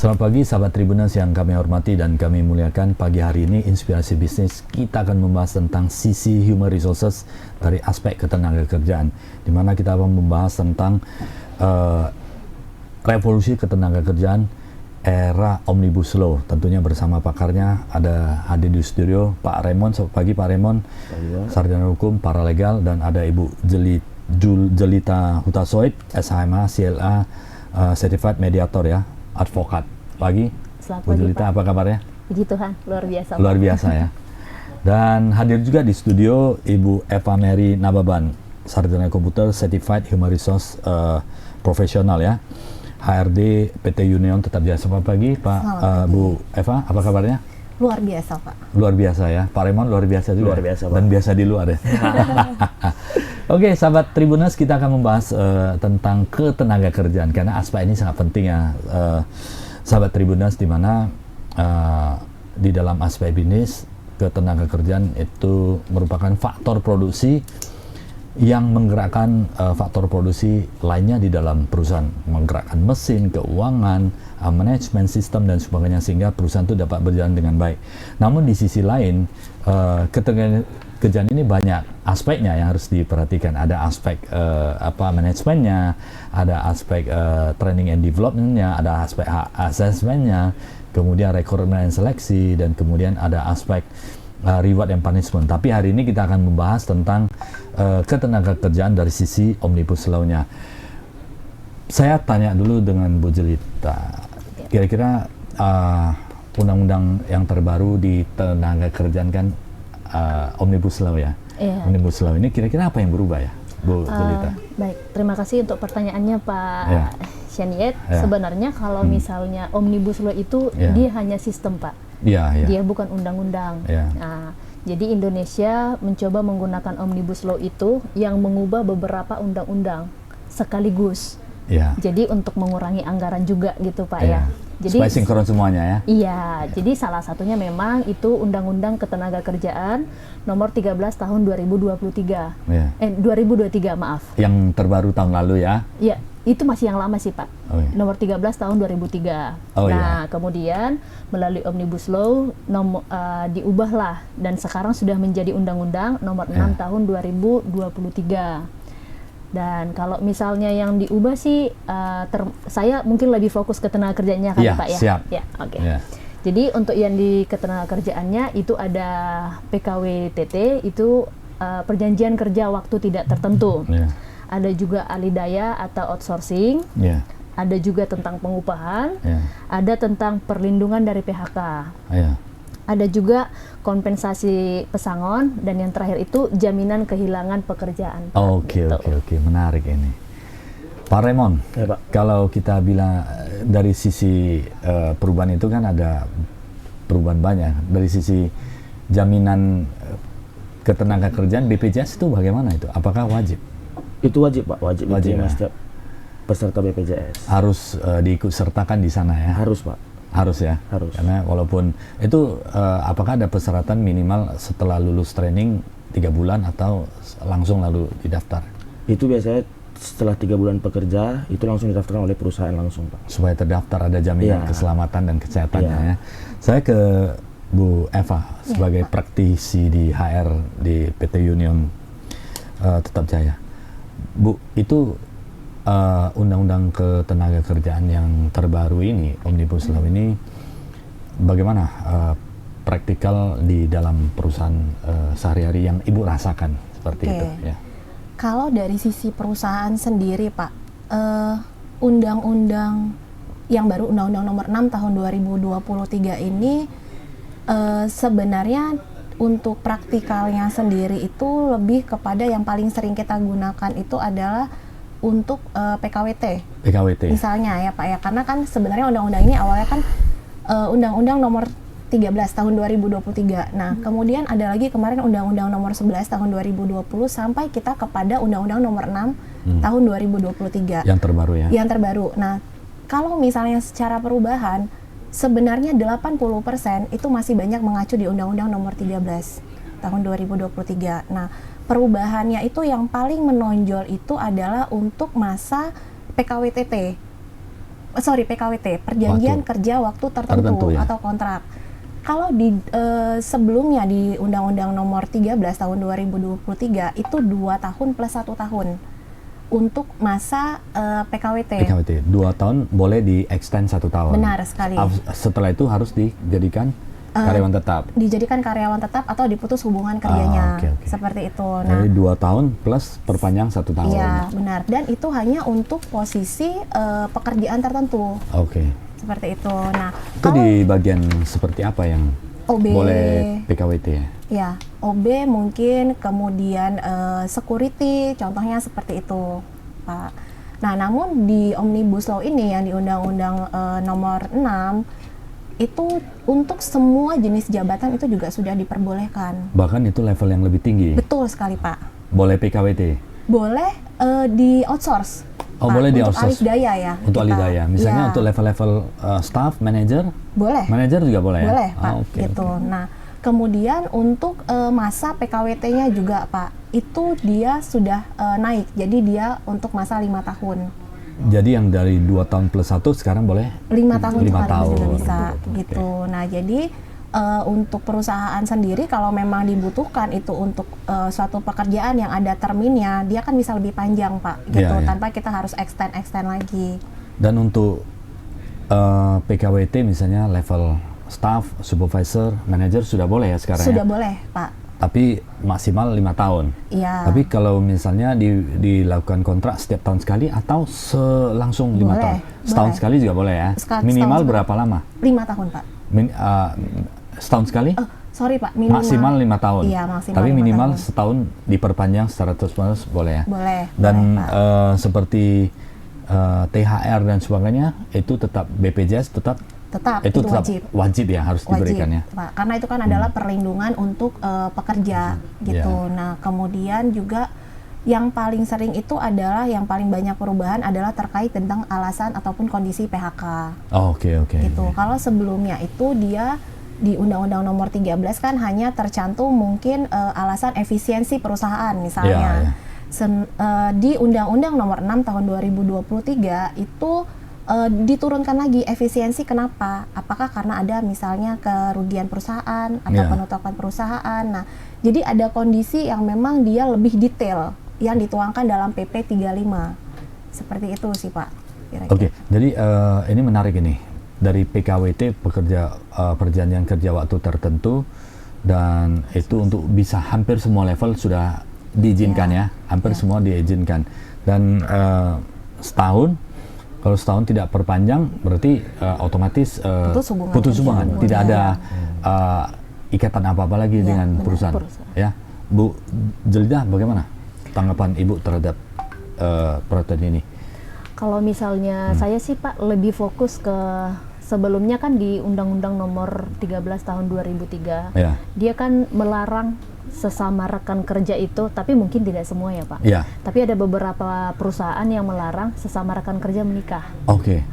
Selamat pagi sahabat Tribuners yang kami hormati dan kami muliakan. Pagi hari ini Inspirasi Bisnis kita akan membahas tentang sisi human resources dari aspek ketenagakerjaan, di mana kita akan membahas tentang revolusi ketenagakerjaan era Omnibus Law. Tentunya bersama pakarnya ada hadir di studio Pak Raymond. Selamat pagi Pak Raymond, sarjana hukum, paralegal, dan ada Ibu Jelita Hutasoid, SHMA, CLA, Certified Mediator ya, advokat. Pagi, Selamat Bu pagi, Jelita, Pak. apa kabarnya? Puji Tuhan, luar biasa. Luar biasa ya. Dan hadir juga di studio Ibu Eva Mary Nababan, sarjana komputer, Certified Human Resource Profesional ya, HRD PT Union Tetap Jaya. Selamat pagi Pak. Bu Eva, apa kabarnya? Luar biasa, Pak. Luar biasa ya. Pak Raymond luar biasa juga. Luar biasa, Pak. Dan biasa di luar ya. Oke, sahabat Tribuners, kita akan membahas tentang ketenagakerjaan karena aspek ini sangat penting ya, sahabat Tribuners, di mana di dalam aspek bisnis ketenagakerjaan itu merupakan faktor produksi yang menggerakkan faktor produksi lainnya di dalam perusahaan, menggerakkan mesin, keuangan, manajemen sistem dan sebagainya, sehingga perusahaan itu dapat berjalan dengan baik. Namun di sisi lain, ketenagakerjaan ini banyak aspeknya yang harus diperhatikan. Ada aspek manajemennya, ada aspek training and developmentnya, ada aspek assessmentnya, kemudian rekrutmen dan seleksi, dan kemudian ada aspek reward and punishment. Tapi hari ini kita akan membahas tentang ketenagakerjaan dari sisi Omnibus Law-nya. Saya tanya dulu dengan Bu Jelita, kira-kira undang-undang yang terbaru di tenaga kerjaan kan Omnibus Law ya. Iya. Omnibus Law ini kira-kira apa yang berubah ya, Bu Jelita? Baik, terima kasih untuk pertanyaannya Pak Shaniet. Ya. Sebenarnya kalau misalnya Omnibus Law itu dia hanya sistem, Pak. Iya, iya. Dia bukan undang-undang. Ya. Nah, jadi Indonesia mencoba menggunakan Omnibus Law itu yang mengubah beberapa undang-undang sekaligus. Ya. Jadi untuk mengurangi anggaran juga gitu, Pak Ya. ya. Jadi supaya sinkron semuanya ya. iya, jadi salah satunya memang itu Undang-Undang Ketenagakerjaan nomor 13 tahun 2023. Ya. 2023, maaf. Yang terbaru tahun lalu ya. Iya, itu masih yang lama sih, Pak. Oh, iya. Nomor 13 tahun 2003. Oh, nah, kemudian melalui Omnibus Law diubahlah dan sekarang sudah menjadi Undang-Undang nomor 6 tahun 2023. Dan kalau misalnya yang diubah sih, saya mungkin lebih fokus ke ketenagakerjaannya kan, Iya, Pak ya? siap. Ya, oke. Ya. Jadi untuk yang di ketenagakerjaannya itu ada PKWTT, itu perjanjian kerja waktu tidak tertentu. Ya. Ada juga alidaya atau outsourcing. Ya. Ada juga tentang pengupahan. Ya. Ada tentang perlindungan dari PHK. Ya. Ada juga kompensasi pesangon, dan yang terakhir itu jaminan kehilangan pekerjaan. Pak. Oke, Gitu. oke, menarik ini. Pak Raymond, Ya, Pak. kalau kita bilang dari sisi perubahan itu kan ada perubahan banyak. Dari sisi jaminan ketenagakerjaan BPJS itu bagaimana itu? Apakah wajib? Itu wajib, Pak. Wajib ya? diterima setiap peserta BPJS. Harus diikut sertakan di sana ya? Harus, Pak. Harus ya? Harus. Karena walaupun itu apakah ada persyaratan minimal setelah lulus training 3 bulan atau langsung lalu didaftar? Itu biasanya setelah 3 bulan bekerja, itu langsung didaftarkan oleh perusahaan langsung, Pak. Supaya terdaftar, ada jaminan Iya. keselamatan dan kesehatannya Iya. ya. Saya ke Bu Eva sebagai praktisi di HR di PT Union Tetap Jaya. Bu, itu undang-undang ketenagakerjaan yang terbaru ini, Omnibus Law ini, bagaimana praktikal di dalam perusahaan sehari-hari yang Ibu rasakan seperti Oke. itu ya? Kalau dari sisi perusahaan sendiri, Pak, undang-undang yang baru, Undang-Undang Nomor 6 Tahun 2023 ini sebenarnya untuk praktikalnya sendiri itu lebih kepada yang paling sering kita gunakan itu adalah untuk PKWT. PKWT. Misalnya ya, Pak ya, karena kan sebenarnya undang-undang ini awalnya kan Undang-Undang Nomor 13 tahun 2023. Nah, kemudian ada lagi kemarin Undang-Undang Nomor 11 tahun 2020 sampai kita kepada Undang-Undang Nomor 6 tahun 2023. Yang terbaru ya? Yang terbaru. Nah, kalau misalnya secara perubahan, sebenarnya 80% itu masih banyak mengacu di Undang-Undang Nomor 13 tahun 2023. Nah, perubahannya itu yang paling menonjol itu adalah untuk masa PKWTT. PKWT, perjanjian kerja waktu tertentu ya? atau kontrak. Kalau di sebelumnya di Undang-Undang Nomor 13 Tahun 2023 itu 2 tahun plus 1 tahun untuk masa PKWT. PKWT 2 tahun boleh di extend 1 tahun. Benar sekali. Setelah itu harus dijadikan karyawan tetap. Dijadikan karyawan tetap atau diputus hubungan kerjanya. Okay. Seperti itu. Jadi 2 tahun plus perpanjang 1 tahun. Iya, benar. Dan itu hanya untuk posisi pekerjaan tertentu. Oke. Seperti itu. Nah, itu di bagian seperti apa yang OB, boleh PKWT ya? Ya, OB mungkin, kemudian security, contohnya seperti itu, Pak. Nah, namun di Omnibus Law ini yang di Undang-Undang Nomor 6 itu untuk semua jenis jabatan itu juga sudah diperbolehkan. Bahkan itu level yang lebih tinggi. Betul sekali, Pak. Boleh PKWT? Boleh di outsource. Oh, Pak, boleh di untuk outsource. alih daya ya. Untuk alih daya. Misalnya Ya, untuk level-level staff, manager? boleh. Manager juga boleh ya? Boleh, Pak. Oke, Gitu. oke. Nah, kemudian untuk masa PKWT-nya juga, Pak, itu dia sudah naik. Jadi dia untuk masa 5 tahun. Jadi yang dari 2 tahun plus 1 sekarang boleh? 5 tahun 5 sekaligus juga tahun. bisa Oke. gitu. Nah, jadi untuk perusahaan sendiri kalau memang dibutuhkan itu untuk suatu pekerjaan yang ada terminnya, dia kan bisa lebih panjang, Pak, gitu, Iya, iya. tanpa kita harus extend lagi. Dan untuk PKWT misalnya level staff, supervisor, manager sudah boleh ya sekarang Sudah ya? boleh, Pak. Tapi maksimal 5 tahun. Iya. Tapi kalau misalnya dilakukan kontrak setiap tahun sekali atau langsung 5 Boleh, tahun? Setahun boleh. sekali juga boleh ya? Minimal setahun berapa lama? 5 tahun, Pak. Setahun sekali? Sorry, Pak, minimal. Maksimal 5 tahun. Iya, maksimal Tapi 5 minimal tahun. setahun diperpanjang secara terus-menerus boleh ya? Boleh. Dan boleh, Pak. seperti THR dan sebagainya itu tetap BPJS tetap itu tetap wajib. wajib ya harus diberikan ya. Pak. Karena itu kan adalah perlindungan untuk pekerja gitu. Ya. Nah, kemudian juga yang paling sering itu adalah yang paling banyak perubahan adalah terkait tentang alasan ataupun kondisi PHK. Oh, oke. Gitu. Oke. Kalau sebelumnya itu dia di Undang-Undang Nomor 13 kan hanya tercantum mungkin alasan efisiensi perusahaan misalnya. Ya. Di Undang-Undang Nomor 6 Tahun 2023 itu diturunkan lagi efisiensi. Kenapa? Apakah karena ada misalnya kerugian perusahaan atau Ya. penutupan perusahaan. Nah, jadi ada kondisi yang memang dia lebih detail yang dituangkan dalam PP 35. Seperti itu sih, Pak. Kira-kira. Oke, jadi ini menarik ini. Dari PKWT perjanjian kerja waktu tertentu, dan itu untuk bisa hampir semua level sudah diizinkan ya, hampir semua diizinkan. Dan setahun, kalau setahun tidak perpanjang berarti otomatis putus hubungan. Tidak ada ikatan apa-apa lagi dengan benar, perusahaan. perusahaan. Ya, Bu Jelidah, bagaimana tanggapan Ibu terhadap peraturan ini? Kalau misalnya saya sih, Pak, lebih fokus ke sebelumnya kan di Undang-Undang Nomor 13 Tahun 2003, Ya. dia kan melarang sesama rekan kerja itu, tapi mungkin tidak semua ya, Pak. Ya, Tapi ada beberapa perusahaan yang melarang sesama rekan kerja menikah. oke.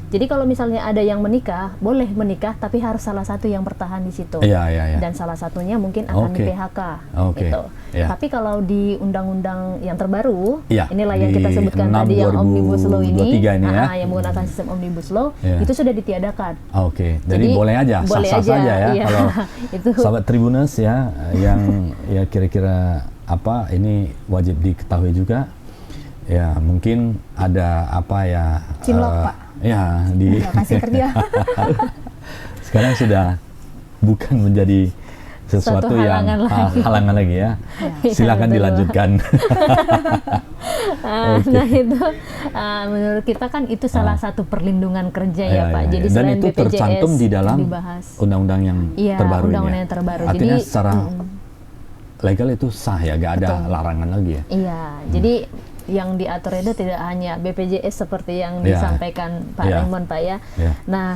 Jadi kalau misalnya ada yang menikah, boleh menikah, tapi harus salah satu yang bertahan di situ. Iya. Dan salah satunya mungkin akan Oke. di PHK. Oke. Gitu. Ya. Tapi kalau di undang-undang yang terbaru, Iya, inilah yang di kita sebutkan 6 tadi yang Omnibus Law ini, 2023 ini ya. yang menggunakan sistem Omnibus Law, Iya. itu sudah ditiadakan. Oke, jadi boleh aja, boleh sah-sah aja, saja ya. iya. Kalau Itu sahabat Tribuners ya, yang ya kira-kira apa ini wajib diketahui juga. Ya mungkin ada apa ya? Cinlok, Pak. Ya di Lokasi kerja. sekarang sudah bukan menjadi sesuatu Suatu yang halangan lagi. halangan lagi ya. Iya, Silakan betul. dilanjutkan. Oke. Nah itu menurut kita kan itu salah satu perlindungan kerja ya, Pak. Jadi Dan selain itu BPJS tercantum di dalam dibahas. undang-undang yang Iya, terbaru ini. undang-undang ya? yang terbaru. Artinya Jadi, secara legal itu sah ya, gak ada Betul. larangan lagi ya. Iya, jadi yang diatur itu tidak hanya BPJS seperti yang Iya. disampaikan Pak Iya. Raymond, Pak ya. Iya. Nah,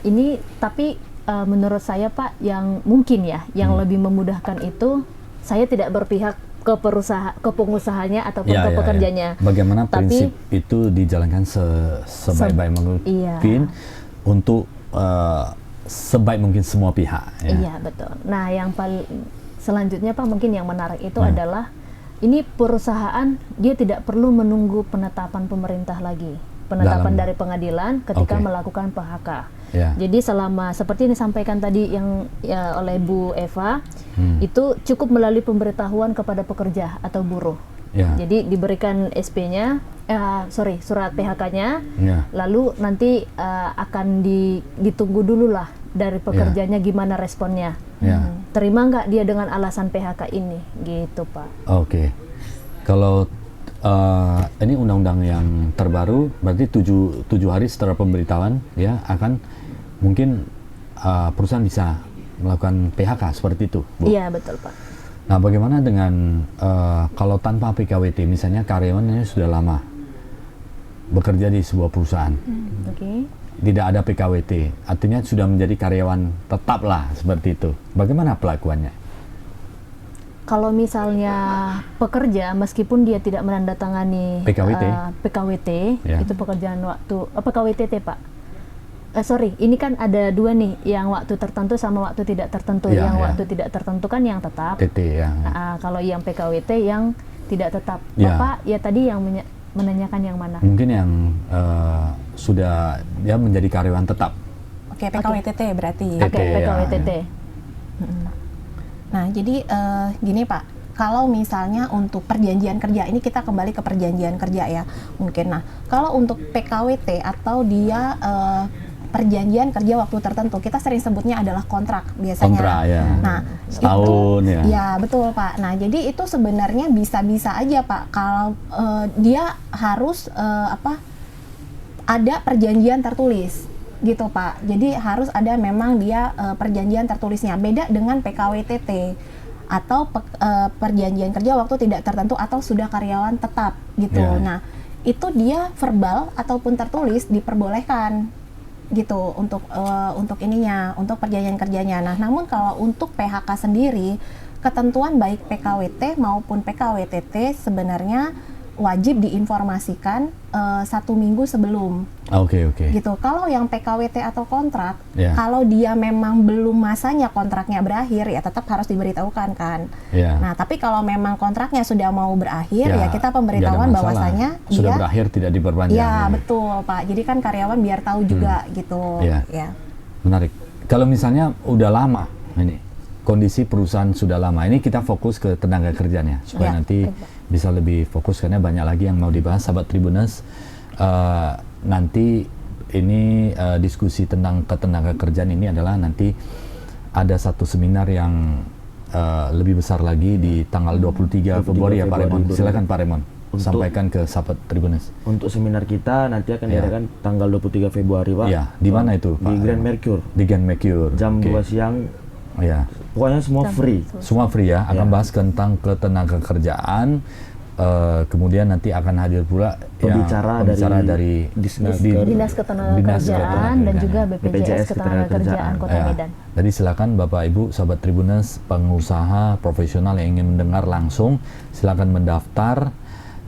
ini tapi menurut saya, Pak, yang mungkin ya, yang lebih memudahkan itu, saya tidak berpihak ke ke pengusahanya ataupun Ya, ke ya, pekerjanya. ya. Bagaimana Tapi- prinsip itu dijalankan sebaik-baik mungkin Iya. untuk sebaik mungkin semua pihak. Ya. Iya, betul. Nah, yang paling selanjutnya, Pak, mungkin yang menarik itu Nah. adalah ini perusahaan dia tidak perlu menunggu penetapan pemerintah lagi. penetapan Dalam- dari pengadilan ketika Oke. melakukan PHK. Ya. Jadi selama seperti yang disampaikan tadi yang ya, oleh Bu Eva, itu cukup melalui pemberitahuan kepada pekerja atau buruh. Ya. Jadi diberikan SP-nya, surat PHK-nya, Ya. lalu nanti akan ditunggu dulu lah dari pekerjanya gimana responnya. Ya. Terima nggak dia dengan alasan PHK ini, gitu Pak. Oke. Kalau ini undang-undang yang terbaru, berarti 7 hari setelah pemberitahuan ya akan mungkin perusahaan bisa melakukan PHK seperti itu, Bu. Iya betul Pak. Nah, bagaimana dengan kalau tanpa PKWT, misalnya karyawannya sudah lama bekerja di sebuah perusahaan, Oke. tidak ada PKWT, artinya sudah menjadi karyawan tetap lah seperti itu. Bagaimana pelakuannya? Kalau misalnya pekerja meskipun dia tidak menandatangani PKWT. PKWT, Ya. itu pekerjaan waktu PKWTT Pak. Sorry, ini kan ada dua nih, yang waktu tertentu sama waktu tidak tertentu. Ya, Yang ya. waktu tidak tertentu kan yang tetap. TT ya. Kalau yang PKWT yang tidak tetap. Ya. Bapak ya tadi yang menanyakan yang mana? Mungkin yang sudah dia menjadi karyawan tetap. Oke, PKWTT berarti. TT, Oke, ya. PKWTT. Nah, jadi gini Pak, kalau misalnya untuk perjanjian kerja, ini kita kembali ke perjanjian kerja ya, mungkin. Nah, kalau untuk PKWT atau dia perjanjian kerja waktu tertentu, kita sering sebutnya adalah kontrak biasanya. Kontrak, ya. Nah, Setahun, itu, ya. ya betul Pak. Nah, jadi itu sebenarnya bisa-bisa aja Pak, kalau dia harus ada perjanjian tertulis gitu Pak. Jadi harus ada memang dia perjanjian tertulisnya. Beda dengan PKWTT atau perjanjian kerja waktu tidak tertentu atau sudah karyawan tetap gitu. Ya. Nah, itu dia verbal ataupun tertulis diperbolehkan gitu untuk ininya, untuk perjanjian kerjanya. Nah, namun kalau untuk PHK sendiri, ketentuan baik PKWT maupun PKWTT sebenarnya wajib diinformasikan 1 minggu sebelum. Oke. Gitu. Kalau yang PKWT atau kontrak, Ya. kalau dia memang belum masanya kontraknya berakhir, ya tetap harus diberitahukan kan. Ya. Nah, tapi kalau memang kontraknya sudah mau berakhir, ya kita nggak ada pemberitahuan masalah. bahwasanya sudah dia berakhir tidak diperpanjang. ya betul Pak. Jadi kan karyawan biar tahu juga gitu. Ya. Ya. Menarik. Kalau misalnya udah lama ini kondisi perusahaan sudah lama, ini kita fokus ke tenaga kerjanya supaya Ya. nanti bisa lebih fokus karena banyak lagi yang mau dibahas, sahabat Tribuners. Nanti ini diskusi tentang ketenaga kerjaan ini adalah nanti ada satu seminar yang lebih besar lagi di tanggal 23 Februari ya Pak Remon. Silakan Pak Remon sampaikan ke sahabat Tribuners. Untuk seminar kita nanti akan Ya. diadakan tanggal 23 Februari Pak. Ya, di mana itu Pak? Di Grand Mercure. Di Grand Mercure. Jam Oke. 2 siang. Ya. Pokoknya semua free. Semua free ya, akan Ya. bahas tentang ketenaga kerjaan. Kemudian nanti akan hadir pula Pembicara dari Disnas Dinas Ketenagakerjaan dan juga BPJS Ketenagakerjaan Kota Ya. Medan. Jadi silakan Bapak Ibu sahabat Tribuners, pengusaha profesional yang ingin mendengar langsung silakan mendaftar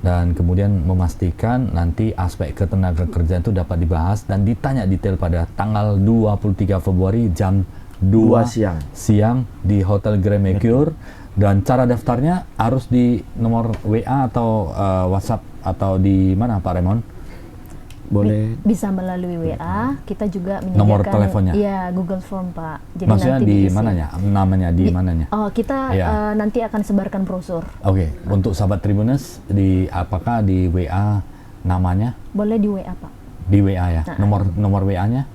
dan kemudian memastikan nanti aspek ketenaga kerjaan itu dapat dibahas dan ditanya detail pada tanggal 23 Februari jam 2 siang di Hotel Grand Mercure. Dan cara daftarnya harus di nomor WA atau WhatsApp atau di mana Pak Remon? Boleh. Bisa melalui WA, kita juga menyediakan Nomor teleponnya? Iya, Google Form Pak. Jadi Maksudnya nanti di diisi. mananya? Namanya di mananya? Oh, kita Ya. nanti akan sebarkan brosur. Oke, untuk sahabat Tribuners apakah di WA namanya? Boleh di WA Pak. Di WA ya. Nomor WA-nya?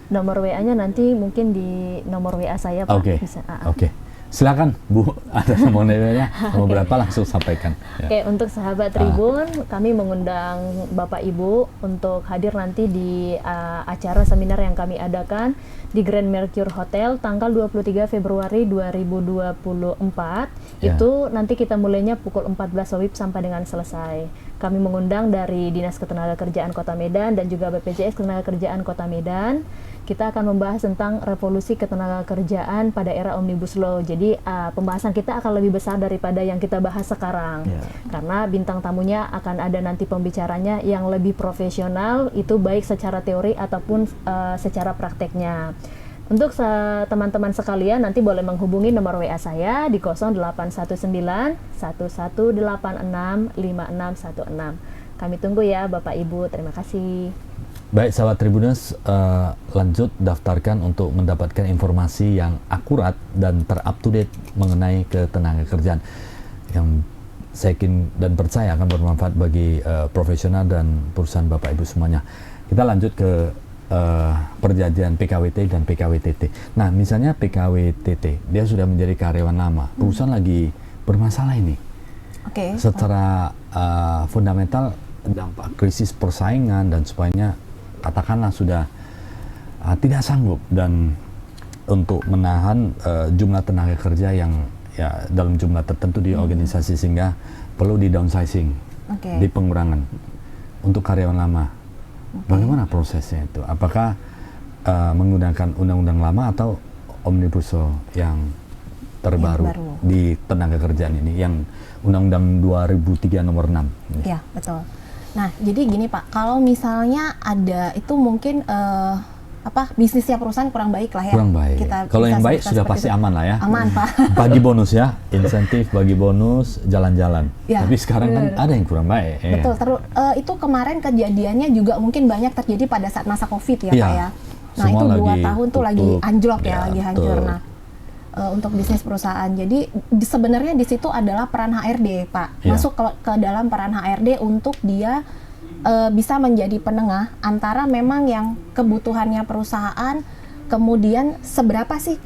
Nomor WA-nya nanti mungkin di nomor WA saya Pak. Oke. Bisa. Oke. Silakan Bu, ada nomor WA-nya. Nomor berapa langsung sampaikan. Ya. Oke, untuk sahabat Tribun, kami mengundang Bapak Ibu untuk hadir nanti di acara seminar yang kami adakan di Grand Mercure Hotel tanggal 23 Februari 2024. Ya. Itu nanti kita mulainya pukul 14 WIB sampai dengan selesai. Kami mengundang dari Dinas Ketenagakerjaan Kota Medan dan juga BPJS Ketenagakerjaan Kota Medan. Kita akan membahas tentang revolusi ketenagakerjaan pada era Omnibus Law. Jadi pembahasan kita akan lebih besar daripada yang kita bahas sekarang. Ya. Karena bintang tamunya akan ada nanti pembicaranya yang lebih profesional, itu baik secara teori ataupun secara prakteknya. Untuk teman-teman sekalian nanti boleh menghubungi nomor WA saya di 0819 1186 5616. Kami tunggu ya Bapak Ibu. Terima kasih. Baik sahabat Tribuners, lanjut daftarkan untuk mendapatkan informasi yang akurat dan ter-up to date mengenai ketenagakerjaan yang saya yakin dan percaya akan bermanfaat bagi profesional dan perusahaan Bapak Ibu semuanya. Kita lanjut ke perjanjian PKWT dan PKWTT. Nah, misalnya PKWTT, dia sudah menjadi karyawan lama, perusahaan lagi bermasalah ini. Oke. Secara fundamental, dampak krisis persaingan dan sebagainya, katakanlah sudah tidak sanggup dan untuk menahan jumlah tenaga kerja yang ya dalam jumlah tertentu di organisasi, sehingga perlu di downsizing, di pengurangan untuk karyawan lama. Bagaimana prosesnya itu? Apakah menggunakan undang-undang lama atau omnibus law yang terbaru di tenaga kerjaan ini, yang undang-undang 2003 nomor 6? Ya, betul. Nah, jadi gini Pak, kalau misalnya ada itu mungkin bisnisnya perusahaan kurang baik lah ya. Kurang baik. Kalau yang baik sudah pasti aman lah ya. Aman Pak. Bagi bonus ya, insentif, bagi bonus, jalan-jalan. Ya, tapi sekarang kan ada yang kurang baik. Betul. Itu kemarin kejadiannya juga mungkin banyak terjadi pada saat masa COVID ya Pak ya. Nah itu 2 tahun tuh lagi anjlok ya, lagi hancur. Nah untuk bisnis perusahaan. Jadi sebenarnya di situ adalah peran HRD Pak. Masuk ke dalam peran HRD untuk dia bisa menjadi penengah antara memang yang kebutuhannya perusahaan, kemudian seberapa sih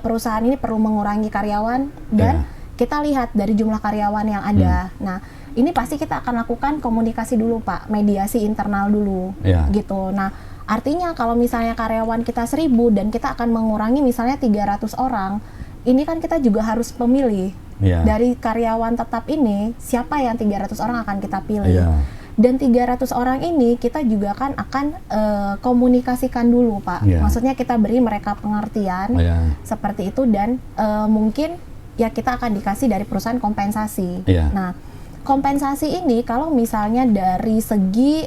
perusahaan ini perlu mengurangi karyawan, dan kita lihat dari jumlah karyawan yang ada. Nah, ini pasti kita akan lakukan komunikasi dulu Pak, mediasi internal dulu, gitu. Nah, artinya kalau misalnya karyawan kita 1.000 dan kita akan mengurangi misalnya 300 orang, ini kan kita juga harus memilih dari karyawan tetap ini, siapa yang 300 orang akan kita pilih. Dan 300 orang ini kita juga kan akan komunikasikan dulu Pak. Maksudnya kita beri mereka pengertian seperti itu, dan mungkin ya kita akan dikasih dari perusahaan kompensasi. Nah, kompensasi ini kalau misalnya dari segi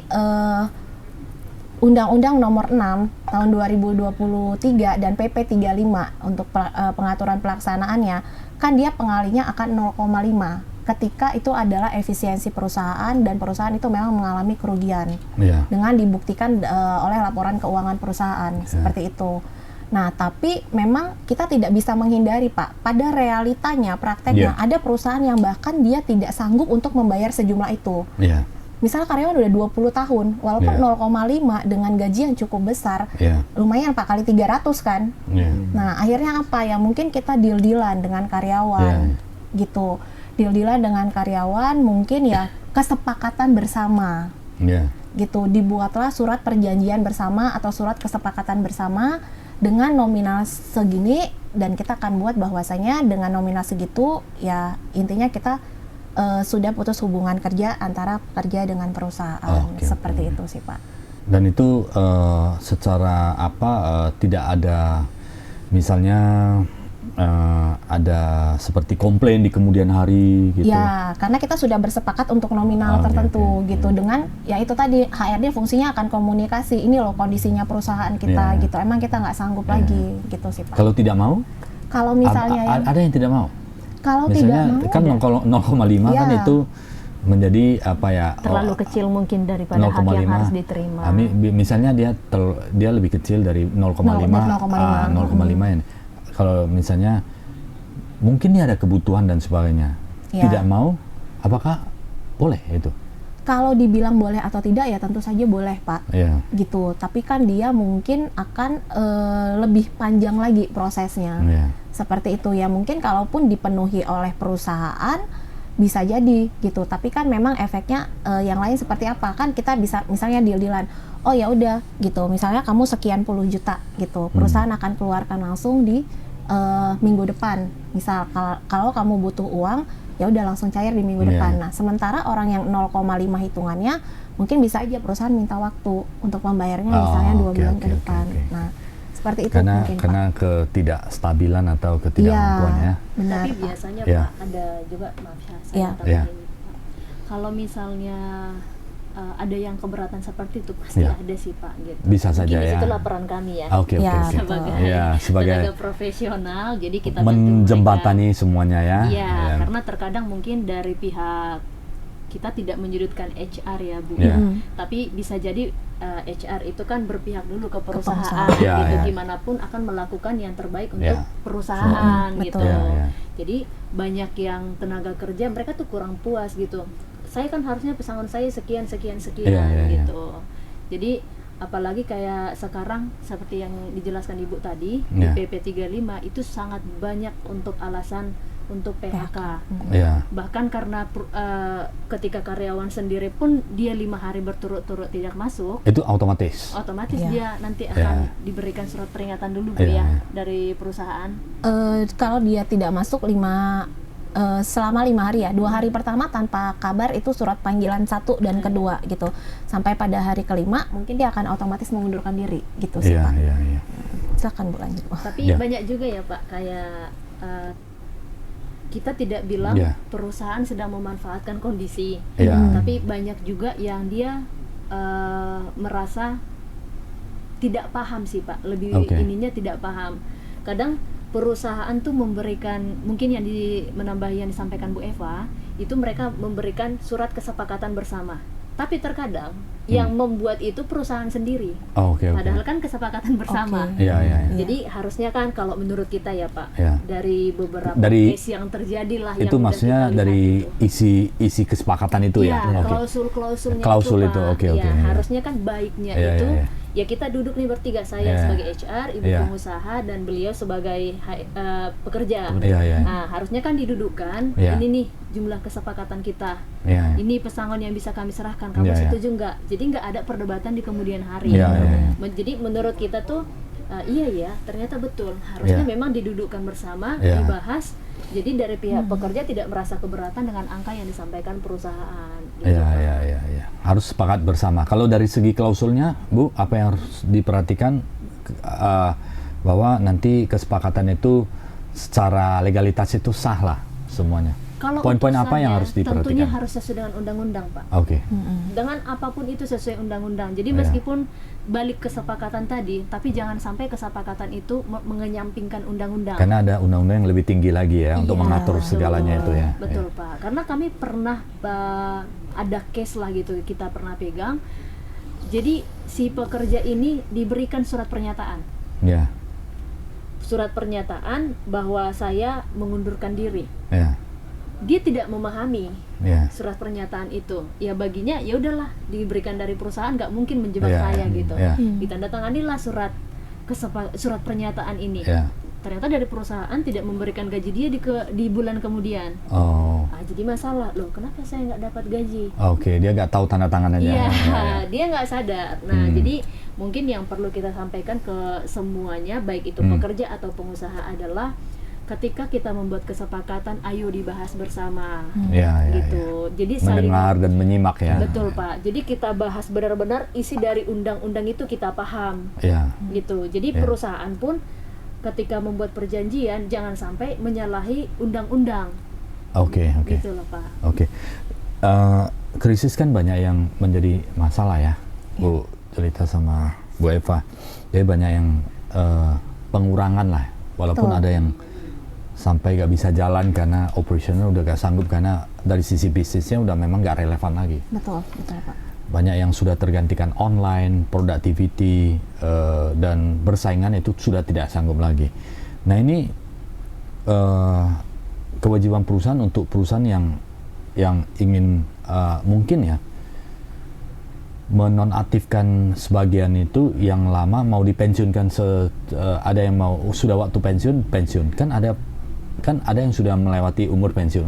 Undang-Undang nomor 6 tahun 2023 dan PP 35 untuk pengaturan pelaksanaannya, kan dia pengalinya akan 0,5 ketika itu adalah efisiensi perusahaan dan perusahaan itu memang mengalami kerugian dengan dibuktikan oleh laporan keuangan perusahaan seperti itu. Nah, tapi memang kita tidak bisa menghindari Pak, pada realitanya, prakteknya ada perusahaan yang bahkan dia tidak sanggup untuk membayar sejumlah itu. Misalnya karyawan udah 20 tahun, walaupun 0,5 dengan gaji yang cukup besar, lumayan Pak, kali 300 kan. Nah, akhirnya apa ya, mungkin kita deal-dealan dengan karyawan gitu. Deal-dealan dengan karyawan, mungkin ya kesepakatan bersama gitu. Dibuatlah surat perjanjian bersama atau surat kesepakatan bersama dengan nominal segini, dan kita akan buat bahwasanya dengan nominal segitu ya intinya kita sudah putus hubungan kerja antara pekerja dengan perusahaan. Seperti itu sih Pak. Dan itu secara tidak ada misalnya ada seperti komplain di kemudian hari gitu. Ya, karena kita sudah bersepakat untuk nominal tertentu gitu. Dengan ya itu tadi, HRD fungsinya akan komunikasi, ini loh kondisinya perusahaan kita gitu. Emang kita nggak sanggup lagi gitu sih Pak. Kalau tidak mau? Kalau misalnya ada yang tidak mau? Kalau misalnya, tidak mau, kan kalau 0,5 kan itu menjadi terlalu kecil mungkin daripada hak yang harus diterima. Misalnya dia lebih kecil dari 0,5 ini. Kalau misalnya mungkin dia ada kebutuhan dan sebagainya, tidak mau, apakah boleh itu? Kalau dibilang boleh atau tidak ya tentu saja boleh Pak, gitu. Tapi kan dia mungkin akan lebih panjang lagi prosesnya, seperti itu ya. Mungkin kalaupun dipenuhi oleh perusahaan bisa jadi gitu. Tapi kan memang efeknya yang lain seperti apa? Kan kita bisa misalnya deal-dealan, oh ya udah gitu. Misalnya kamu sekian puluh juta gitu, perusahaan akan keluarkan langsung di minggu depan. Misal kalau kamu butuh uang, ya udah langsung cair di minggu depan. Nah, sementara orang yang 0,5 hitungannya mungkin bisa aja perusahaan minta waktu untuk membayarnya misalnya 2 bulan ke depan. Nah, seperti itu mungkin karena Pak. ketidakstabilan atau ketidakmampuan ya. Benar. Tapi biasanya Pak ada juga, maaf saya tambahin, kalau misalnya ada yang keberatan seperti itu pasti ada sih Pak gitu. Bisa saja ya. ya. Itu laporan kami ya. Sebagai tenaga profesional, jadi kita menjembatani semuanya ya. Iya, karena terkadang mungkin dari pihak kita tidak menyudutkan HR ya Bu, Ya. tapi bisa jadi HR itu kan berpihak dulu ke perusahaan, perusahaan. Ya, gitu, ya. gimana pun akan melakukan yang terbaik Ya. untuk perusahaan gitu. Betul. Ya, ya. Jadi banyak yang tenaga kerja mereka tuh kurang puas gitu. Saya kan harusnya pesangon saya sekian Ya, ya, ya. gitu. Jadi apalagi kayak sekarang seperti yang dijelaskan Ibu tadi Ya. di PP 35 itu sangat banyak untuk alasan untuk PHK. Ya. Bahkan karena ketika karyawan sendiri pun dia 5 hari berturut-turut tidak masuk, Itu otomatis. otomatis Ya. dia nanti akan Ya. diberikan surat peringatan dulu Bu, Ya, ya ya. dari perusahaan. Kalau dia tidak masuk selama 5 hari ya, 2 hari pertama tanpa kabar itu surat panggilan 1 dan kedua gitu, sampai pada hari kelima mungkin dia akan otomatis mengundurkan diri gitu sih Iya, Pak. iya, iya. Silakan Bu lanjut. Tapi Ya. banyak juga ya Pak, kayak kita tidak bilang Ya. perusahaan sedang memanfaatkan kondisi, Ya. tapi banyak juga yang dia merasa tidak paham sih Pak, lebih Oke. ininya tidak paham. Kadang perusahaan tuh memberikan, mungkin yang menambah yang disampaikan Bu Eva, itu mereka memberikan surat kesepakatan bersama. Tapi terkadang yang membuat itu perusahaan sendiri. Oh, oke, oke. Padahal kan kesepakatan bersama. Oke. Iya, iya, iya. Jadi harusnya kan kalau menurut kita ya Pak, Ya. dari beberapa Dari- case yang terjadi lah Itu yang udah maksudnya kita lihat dari itu. isi kesepakatan itu ya? Iya, Oke. klausul-klausulnya Klausul itu, itu, Pak. oke, Ya, oke. harusnya kan baiknya Iya, itu iya, iya. ya kita duduk nih bertiga, saya Iya. sebagai HR, Ibu Iya. pengusaha, dan beliau sebagai pekerja. Iya, iya. Nah, harusnya kan didudukkan, Iya. ini nih jumlah kesepakatan kita. Iya, iya. Ini pesangon yang bisa kami serahkan, kamu Iya, iya. setuju nggak? Jadi nggak ada perdebatan di kemudian hari. Iya, iya, iya. Jadi menurut kita tuh iya ya, ternyata betul. Harusnya Iya. memang didudukkan bersama, Iya. dibahas. Jadi dari pihak pekerja tidak merasa keberatan dengan angka yang disampaikan perusahaan. Gitu, Iya, Pak. iya, iya, iya. Harus sepakat bersama. Kalau dari segi klausulnya, Bu, apa yang harus diperhatikan bahwa nanti kesepakatan itu secara legalitas itu sah lah semuanya. Kalau Poin-poin apa yang utusannya, harus diperhatikan? Tentunya harus sesuai dengan undang-undang, Pak. Oke. Dengan apapun itu sesuai undang-undang. Jadi Iya. meskipun balik kesepakatan tadi, tapi jangan sampai kesepakatan itu mengenyampingkan undang-undang. Karena ada undang-undang yang lebih tinggi lagi ya untuk Iya, mengatur betul. segalanya itu ya. Betul Pak, karena kami pernah ada case lah gitu, kita pernah pegang. Jadi si pekerja ini diberikan surat pernyataan. Ya. Surat pernyataan bahwa saya mengundurkan diri. Ya. Dia tidak memahami Ya. surat pernyataan itu. Ya baginya ya udahlah, diberikan dari perusahaan, nggak mungkin menjebak Iya, saya gitu. iya. Ditandatanganilah surat pernyataan ini. Ya. Ternyata dari perusahaan tidak memberikan gaji dia di bulan kemudian. Oh. Jadi masalah, loh kenapa saya nggak dapat gaji? Oke, dia nggak tahu tanda tangannya. Iya, Ya. dia nggak sadar. Nah, jadi mungkin yang perlu kita sampaikan ke semuanya, baik itu pekerja atau pengusaha, adalah ketika kita membuat kesepakatan, ayo dibahas bersama, Ya, ya, gitu. Jadi saling mendengar dan menyimak ya. betul Pak. Jadi kita bahas benar-benar isi dari undang-undang itu kita paham, Ya. gitu. Jadi Ya. perusahaan pun ketika membuat perjanjian jangan sampai menyalahi undang-undang, Oke, oke. gitu loh Pak. Oke. Krisis kan banyak yang menjadi masalah ya, Bu cerita sama Bu Eva. Jadi banyak yang pengurangan lah, walaupun Betul. ada yang sampai gak bisa jalan karena operasional udah gak sanggup karena dari sisi bisnisnya udah memang gak relevan lagi. Betul Pak. Banyak yang sudah tergantikan online, productivity, dan bersaingan itu sudah tidak sanggup lagi. Nah ini kewajiban perusahaan untuk perusahaan yang ingin mungkin ya menonaktifkan sebagian itu yang lama mau dipensiunkan, ada yang mau sudah waktu pensiun kan ada yang sudah melewati umur pensiun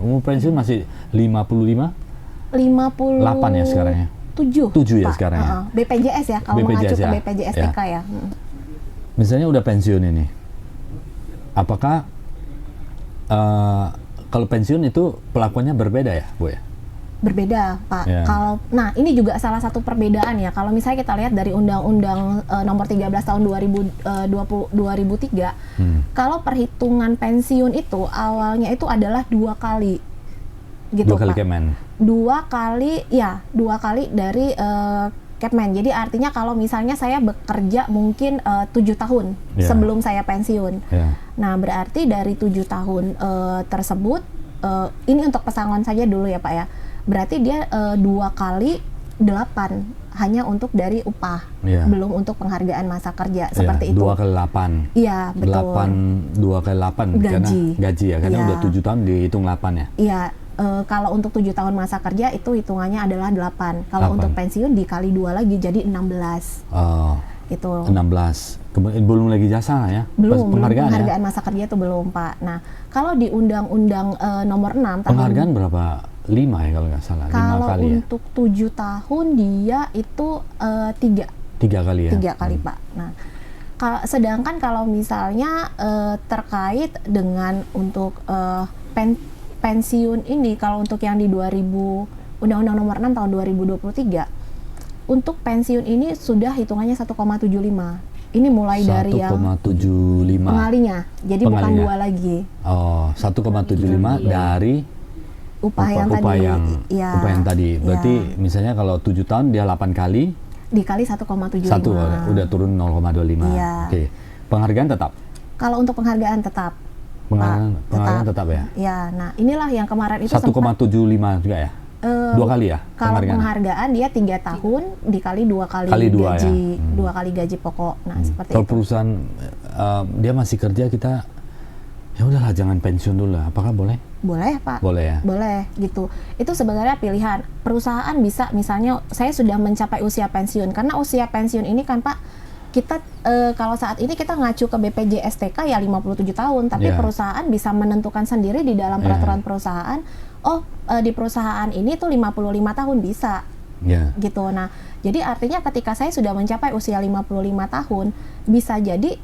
masih 55 8 ya sekarang ya. 7 ya Pak. sekarang ya. BPJS ya, kalau mengacu BPJS ke ya. BPJS Ya. TK ya. Misalnya udah pensiun ini, apakah kalau pensiun itu pelakuannya berbeda ya, Bu ya? Berbeda Pak. Ya. Nah ini juga salah satu perbedaan ya. Kalau misalnya kita lihat dari Undang-Undang Nomor 13 tahun 2003, kalau perhitungan pensiun itu awalnya itu adalah 2 kali, gitu 2 kali Pak. Kemen. 2 kali dari Kepmen. Jadi artinya kalau misalnya saya bekerja mungkin 7 tahun Ya. sebelum saya pensiun. Ya. Nah berarti dari 7 tahun tersebut, ini untuk pesangon saja dulu ya Pak ya. berarti dia 2 kali 8 hanya untuk dari upah, Iya. belum untuk penghargaan masa kerja seperti itu. 2 kali 8. Iya, betul. 2 kali 8 karena Gaji. gaji ya, karena Iya. udah 7 tahun dihitung 8 ya. Iya, kalau untuk 7 tahun masa kerja itu hitungannya adalah 8. Kalau 8. untuk pensiun dikali 2 lagi jadi 16. Oh, Itu 16. Kemudian belum lagi jasa ya? belum Penghargaan, penghargaan ya? masa kerja itu belum, Pak. Nah, kalau di Undang-Undang nomor 6 tahun Penghargaan berapa? 5 ya kalau nggak salah. 5 kalau kali ya? untuk 7 tahun dia itu 3 3 kali ya? 3 kali, Pak. Nah, sedangkan kalau misalnya terkait dengan untuk pensiun ini, kalau untuk yang di Undang-Undang nomor 6 tahun 2023, untuk pensiun ini sudah hitungannya 1,75. Ini mulai dari yang 1,75. pengalinya, jadi bukan Pengalinya. 2 lagi. Oh, 1,75 dari Upah yang upah tadi. yang Iya, upah yang tadi. Berarti iya. misalnya kalau 7 tahun dia 8 kali, Dikali 1,75. 1 udah turun 0,25. Iya. Oke. Penghargaan tetap. Kalau untuk penghargaan tetap. Penghargaan tetap ya. Ya, nah inilah yang kemarin itu 1,75 juga ya. 2 kali ya kalau penghargaan dia 3 tahun dikali 2 kali, Kali 2 gaji, ya. 2 kali gaji pokok. Nah, seperti Kalau itu. perusahaan dia masih kerja, kita ya udahlah jangan pensiun dulu lah. Apakah boleh? Boleh, Pak. Boleh ya. Boleh gitu. Itu sebenarnya pilihan. Perusahaan bisa misalnya saya sudah mencapai usia pensiun, karena usia pensiun ini kan, Pak, kita kalau saat ini kita ngacu ke BPJS TK ya 57 tahun, tapi Yeah. perusahaan bisa menentukan sendiri di dalam peraturan perusahaan, di perusahaan ini tuh 55 tahun bisa. Ya. Gitu. Nah, jadi artinya ketika saya sudah mencapai usia 55 tahun, bisa jadi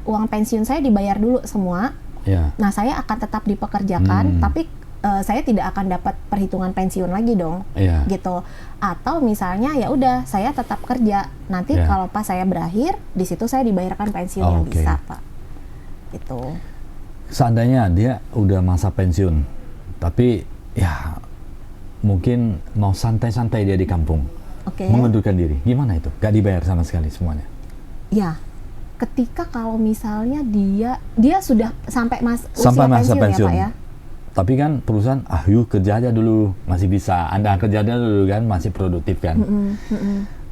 uang pensiun saya dibayar dulu semua. Ya. Nah, saya akan tetap dipekerjakan, tapi saya tidak akan dapat perhitungan pensiun lagi dong. Ya. Gitu. Atau misalnya ya udah saya tetap kerja. Nanti Ya. kalau pas saya berakhir, di situ saya dibayarkan pensiun yang Oke. bisa, Pak. Gitu. Seandainya dia udah masa pensiun, tapi ya mungkin mau santai-santai dia di kampung, Oke. mengundurkan diri, gimana itu? Gak dibayar sama sekali semuanya? Ya. Ketika kalau misalnya dia sudah sampai Sampai masa usia pensiun. ya, Pak ya. Tapi kan perusahaan, yuk kerja aja dulu, masih bisa. Anda kerja aja dulu kan, masih produktif kan.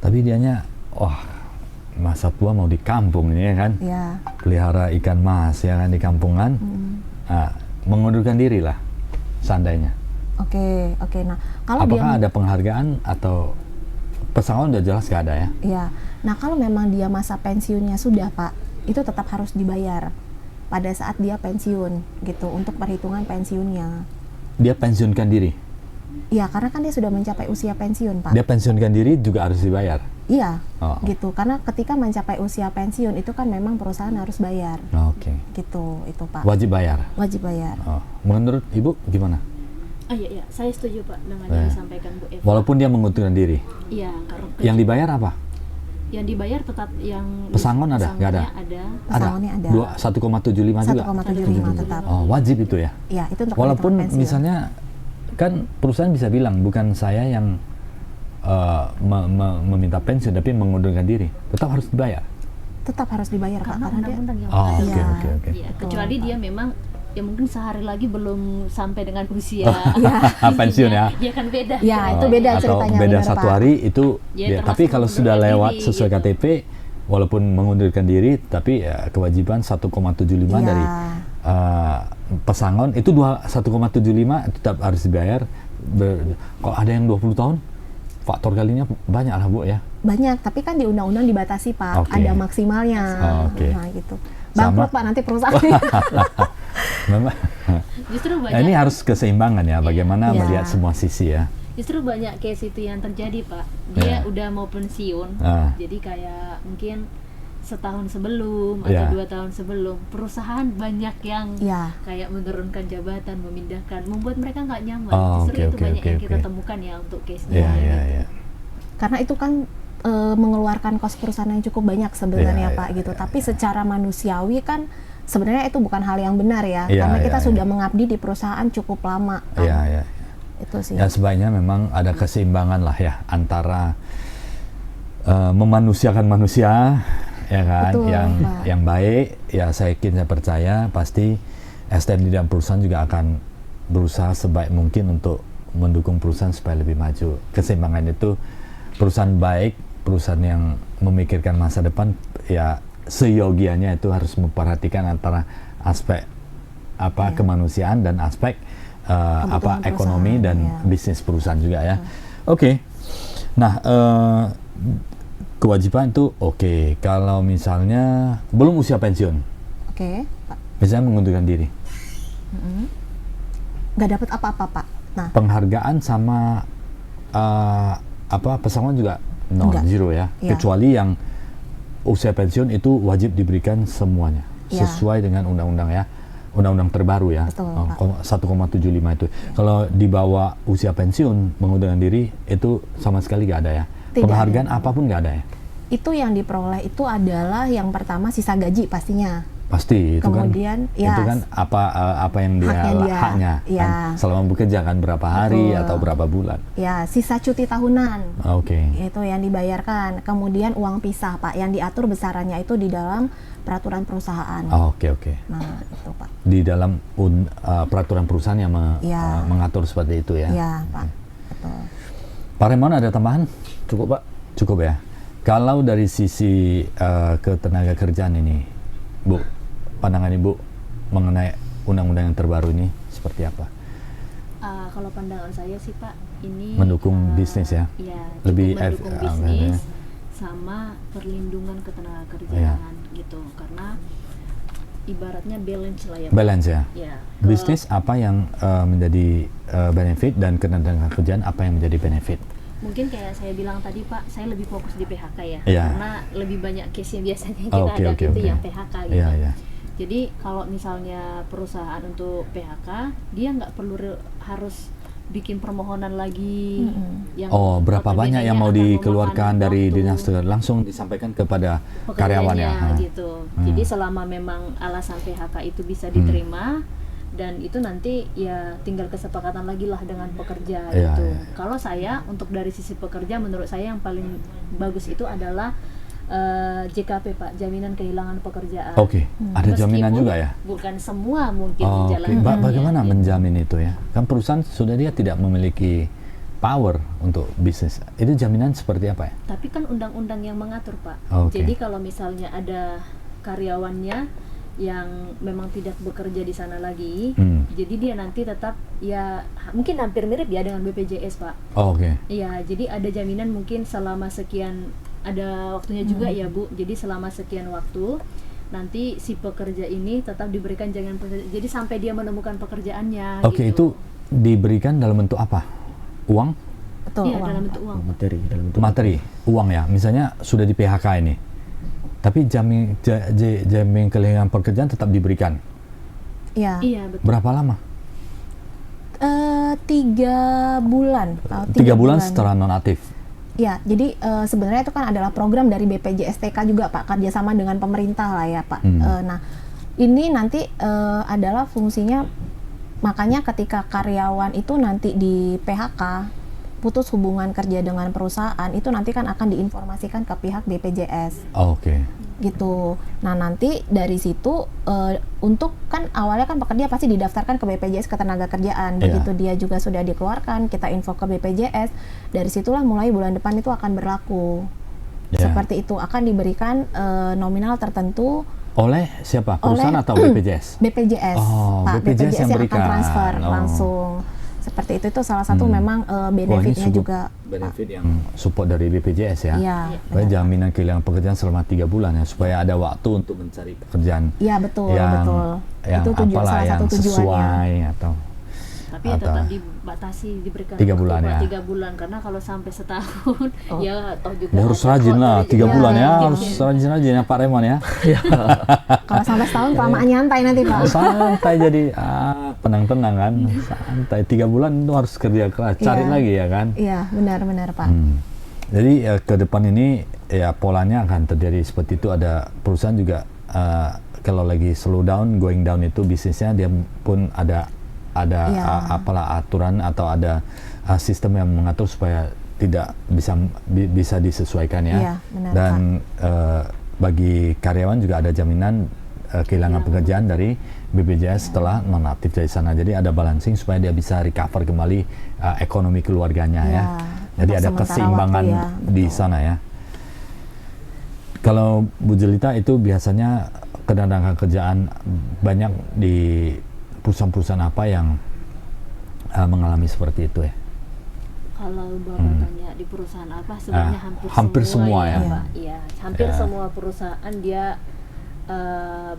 Tapi dianya, masa tua mau di kampung ini ya kan, Ya. pelihara ikan mas ya kan di kampungan, mengundurkan diri lah, seandainya. Oke. Nah, kalau Apakah ada penghargaan atau pesangon udah jelas gak ada ya? Ya, nah kalau memang dia masa pensiunnya sudah, Pak, itu tetap harus dibayar pada saat dia pensiun, gitu, untuk perhitungan pensiunnya. Dia pensiunkan diri. Iya, karena kan dia sudah mencapai usia pensiun, Pak. Dia pensiunkan diri juga harus dibayar. Iya, Oh. gitu, karena ketika mencapai usia pensiun itu kan memang perusahaan harus bayar, Oke. gitu, itu Pak. Wajib bayar. Wajib bayar. Oh. Menurut Ibu gimana? Iya, saya setuju Pak dengan yang disampaikan Bu Eva. Walaupun dia mengundurkan diri. Iya, karena Yang dibayar apa? yang dibayar tetap yang Pesangon ada? Nggak ada? Ada. Pesangonnya ada. 1,75 juga? 1,75 tetap. Oh, wajib itu ya? Iya, itu untuk Walaupun perhitungan pensiun. misalnya kan perusahaan bisa bilang bukan saya yang meminta pensiun tapi mengundurkan diri, tetap harus dibayar. Tetap harus dibayar, Pak, Karena karena dia undang-undang yang Oh, mengatur. oke Iya. oke oke. Iya, kecuali dia memang ya mungkin sehari lagi belum sampai dengan usia Pensiun ya. Dia kan beda. Ya, itu beda Atau ceritanya, beda bener, 1 Pak. hari itu Ya, ya, tapi termasuk kalau sudah mengundurkan lewat diri, sesuai gitu. KTP walaupun mengundurkan diri tapi ya, kewajiban 1,75 Iya. dari pesangon itu 1,75 tetap harus dibayar. Kalau ada yang 20 tahun faktor kalinya banyak lah Bu ya. Banyak, tapi kan di undang-undang dibatasi, Pak. Oke. Ada maksimalnya. Oke. Nah, gitu. Bangkrut, Sama. Pak, nanti perusahaan. Memang Justru nah, banyak ini harus keseimbangan ya, bagaimana Iya. melihat semua sisi ya. Justru banyak case itu yang terjadi Pak. Dia Iya. udah mau pensiun, Ah. jadi kayak mungkin setahun sebelum Iya. atau 2 tahun sebelum perusahaan banyak yang Iya. kayak menurunkan jabatan, memindahkan, membuat mereka nggak nyaman. Oh, Justru oke, itu oke, banyak oke, yang kita oke. temukan ya untuk case-nya. Iya iya iya. Karena itu kan mengeluarkan kos perusahaan yang cukup banyak sebenarnya, Iya, Pak, iya, gitu. iya, Tapi secara manusiawi kan sebenarnya itu bukan hal yang benar ya. Iya, Karena iya, kita iya. sudah mengabdi di perusahaan cukup lama kan. Iya iya. Itu sih. Ya sebaiknya memang ada keseimbangan lah ya antara memanusiakan manusia ya kan, Betul, Pak. yang baik ya, saya yakin, saya percaya pasti SDM di dalam perusahaan juga akan berusaha sebaik mungkin untuk mendukung perusahaan supaya lebih maju. Keseimbangan itu perusahaan baik, perusahaan yang memikirkan masa depan, ya seyogianya itu harus memperhatikan antara aspek kemanusiaan dan aspek ekonomi dan bisnis perusahaan juga ya. Oke. Nah, kewajiban itu oke. Kalau misalnya belum usia pensiun, Pak. misalnya mengundurkan diri, Nggak dapat apa-apa, Pak. Nah, penghargaan sama pesangon juga zero ya. Iya. Kecuali yang usia pensiun itu wajib diberikan semuanya sesuai dengan undang-undang ya. Undang-undang terbaru ya, Betul, 1,75 itu. Kalau di bawah usia pensiun mengundurkan diri itu sama sekali nggak ada ya. Tidak Penghargaan ada. apapun nggak ada ya. itu yang diperoleh itu adalah yang pertama sisa gaji pastinya. Pasti itu Kemudian, kan, itu kan apa yang haknya ya. kan, selama bekerja kan berapa hari Betul. atau berapa bulan. Ya, sisa cuti tahunan. Oke. Itu yang dibayarkan. Kemudian uang pisah, Pak, yang diatur besarannya itu di dalam peraturan perusahaan. Oke. Nah, itu, Pak. Di dalam peraturan perusahaan yang Ya. mengatur seperti itu ya. Ya, Pak. Betul. Pak Raymond ada tambahan? Cukup, Pak. Cukup ya. Kalau dari sisi ketenaga kerjaan ini, Bu, pandangan Ibu mengenai undang-undang yang terbaru ini seperti apa? Kalau pandangan saya sih Pak, ini Mendukung bisnis ya? Iya, Lebih mendukung ya. bisnis sama perlindungan ketenaga kerjaan gitu. Karena ibaratnya balance lah ya Pak. Balance ya? Ya, Bisnis apa yang menjadi benefit dan ketenaga kerjaan apa yang menjadi benefit? mungkin kayak saya bilang tadi Pak, saya lebih fokus di PHK ya. Iya. Karena lebih banyak case yang biasanya kita Oke, hadapi itu oke. yang PHK gitu. Iya. Jadi kalau misalnya perusahaan untuk PHK, dia nggak perlu harus bikin permohonan lagi. Yang Berapa banyak yang mau notabene-nya akan dikeluarkan memakan dari waktu dinas langsung disampaikan kepada karyawan ya? pekerjaannya gitu. Jadi selama memang alasan PHK itu bisa diterima, dan itu nanti ya tinggal kesepakatan lagi lah dengan pekerja Iya, gitu. iya. Kalau saya untuk dari sisi pekerja, menurut saya yang paling bagus itu adalah JKP Pak, jaminan kehilangan pekerjaan. Oke, ada jaminan Meskipun juga ya? Bukan semua mungkin Oke, menjalankannya. bagaimana gitu. menjamin itu ya? Kan perusahaan sudah dia tidak memiliki power untuk bisnis. Itu jaminan seperti apa ya? Tapi kan undang-undang yang mengatur Pak. Oke. Jadi kalau misalnya ada karyawannya yang memang tidak bekerja di sana lagi, jadi dia nanti tetap ya mungkin hampir mirip ya dengan BPJS Pak. Oke. Iya, jadi ada jaminan mungkin selama sekian, ada waktunya juga ya Bu. Jadi selama sekian waktu nanti si pekerja ini tetap diberikan jaminan pekerjaan. Jadi sampai dia menemukan pekerjaannya. Oke, gitu. itu diberikan dalam bentuk apa? Uang? Betul, Iya, uang. dalam bentuk uang. Materi dalam bentuk Materi, uang ya. Misalnya sudah di PHK ini. Tapi jamin kehilangan pekerjaan tetap diberikan. Iya. Iya, betul. Berapa lama? 3 bulan. 3 bulan setelah nonaktif. Ya, jadi sebenarnya itu kan adalah program dari BPJSTK juga Pak, kerjasama dengan pemerintah lah ya Pak. Nah, ini nanti adalah fungsinya, makanya ketika karyawan itu nanti di PHK, putus hubungan kerja dengan perusahaan, itu nanti kan akan diinformasikan ke pihak BPJS. Oke. Gitu. Nah, nanti dari situ untuk kan awalnya kan pekerja pasti didaftarkan ke BPJS Ketenagakerjaan. Begitu dia juga sudah dikeluarkan, kita info ke BPJS. Dari situlah mulai bulan depan itu akan berlaku. Seperti itu, akan diberikan nominal tertentu oleh siapa? Perusahaan atau BPJS? BPJS. Pak, BPJS yang akan berikan. transfer langsung. Seperti itu salah satu memang benefitnya juga. Benefit yang support dari BPJS ya. Iya. Supaya jaminan kehilangan pekerjaan selama 3 bulan ya, supaya ada waktu untuk mencari pekerjaan. Iya, betul, yang, betul. Yang Itu salah yang satu tujuannya. sesuai atau Tapi ya tetap dibatasi, diberikan 3 waktu, bulan Pak, ya. 3 bulan, karena kalau sampai setahun ya toh juga Ya, harus ada rajin kok lah, dari 3 juga. bulan ya, Iya. harus rajin-rajin ya Pak Raymond ya. Kalau sampai setahun kelamaan nyantai nanti Pak. Santai jadi tenang-tenang kan, santai. 3 bulan itu harus kerja keras, cari Iya. lagi ya kan. Iya, benar-benar Pak. Jadi ke depan ini ya polanya akan terjadi seperti itu. Ada perusahaan juga kalau lagi slow down, going down itu bisnisnya dia pun ada apalah aturan atau ada sistem yang mengatur supaya tidak bisa disesuaikan ya. Iya, benar, Dan bagi karyawan juga ada jaminan kehilangan pekerjaan dari BPJS setelah nonaktif dari sana. Jadi ada balancing supaya dia bisa recover kembali ekonomi keluarganya ya. Jadi untuk ada sementara keseimbangan waktu ya, di betul. sana ya. Kalau Bu Jelita itu biasanya ketenaga kerjaan banyak di perusahaan-perusahaan apa yang mengalami seperti itu ya? Kalau Bapak tanya di perusahaan apa, sebenarnya hampir semua ya. Pak. Iya, hampir Ya. semua perusahaan dia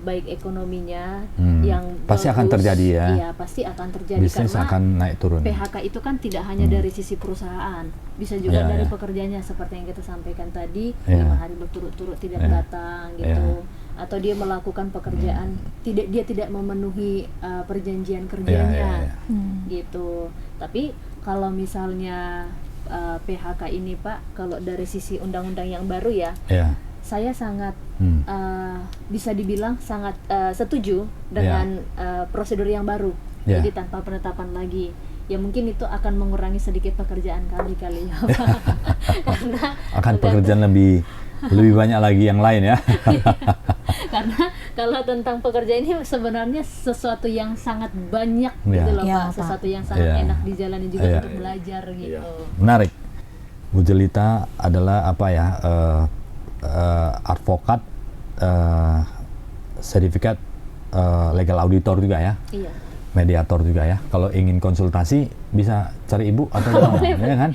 baik ekonominya yang Pasti akan bagus, terjadi ya. Iya, pasti akan terjadi Bisnis karena akan naik turun. PHK itu kan tidak hanya dari sisi perusahaan, bisa juga Ya, dari ya. pekerjanya seperti yang kita sampaikan tadi, Ya. 5 hari berturut-turut tidak Ya. datang gitu, atau dia melakukan pekerjaan dia tidak memenuhi perjanjian kerjanya, gitu. Tapi kalau misalnya PHK ini Pak, kalau dari sisi undang-undang yang baru ya, Ya. saya sangat bisa dibilang sangat setuju dengan prosedur yang baru. Ya. Jadi tanpa penetapan lagi. Ya mungkin itu akan mengurangi sedikit pekerjaan kali ya Pak. Karena Akan pekerjaan lebih banyak lagi yang lain ya. karena kalau tentang pekerjaan ini sebenarnya sesuatu yang sangat banyak Ya. gitu loh Ya, Pak. Pak. Sesuatu yang sangat Ya. enak dijalani juga Ya. untuk belajar gitu. Menarik. Bu Jelita adalah apa ya? Advokat, sertifikat legal auditor juga ya. Iya. Mediator juga ya. Kalau ingin konsultasi bisa cari Ibu atau gimana, ya kan?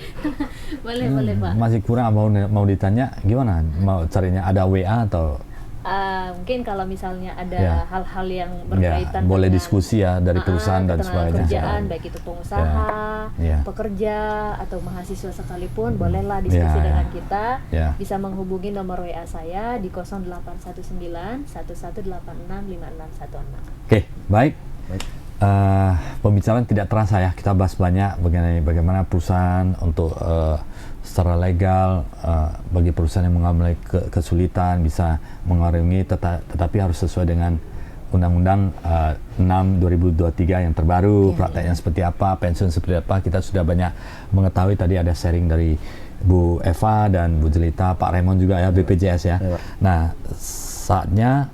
Boleh Pak. Masih kurang mau ditanya gimana? Mau carinya ada WA atau Mungkin kalau misalnya ada Ya. hal-hal yang ya, berkaitan boleh dengan diskusi ya dari perusahaan dan sebagainya. kerjaan, baik itu pengusaha, Ya. pekerja atau mahasiswa sekalipun, bolehlah diskusi Ya. dengan kita. Ya. Bisa menghubungi nomor WA saya di 0819 1186 5616. Oke, baik. Pembicaraan tidak terasa ya, kita bahas banyak mengenai bagaimana perusahaan untuk secara legal bagi perusahaan yang mengalami kesulitan bisa mengarungi tetapi harus sesuai dengan Undang-Undang 6 2023 yang terbaru, prakteknya seperti apa, pensiun seperti apa. Kita sudah banyak mengetahui, tadi ada sharing dari Bu Eva dan Bu Jelita, Pak Raymond juga ya, BPJS ya. Nah, saatnya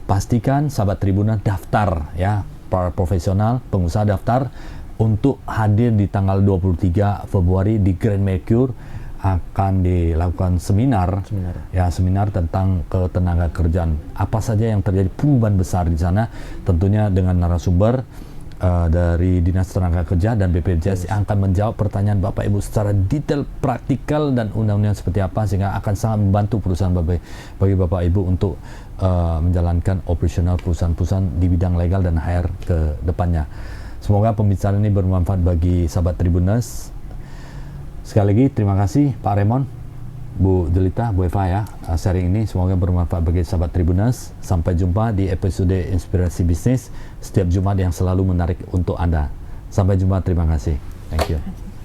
pastikan sahabat Tribuners daftar ya, para profesional, pengusaha daftar untuk hadir di tanggal 23 Februari di Grand Mercure. Akan dilakukan seminar tentang ketenaga kerjaan. Apa saja yang terjadi, perubahan besar di sana, tentunya dengan narasumber dari Dinas Tenaga Kerja dan BPJS yang akan menjawab pertanyaan Bapak Ibu secara detail, praktikal, dan undang-undang seperti apa, sehingga akan sangat membantu perusahaan bagi Bapak Ibu untuk menjalankan operasional perusahaan-perusahaan di bidang legal dan HR ke depannya. Semoga pembicaraan ini bermanfaat bagi sahabat Tribuners. Sekali lagi terima kasih Pak Raymond, Bu Jelita, Bu Eva ya, sharing ini semoga bermanfaat bagi sahabat Tribuners. Sampai jumpa di episode Inspirasi Bisnis setiap Jumat yang selalu menarik untuk Anda. Sampai jumpa, terima kasih. Thank you.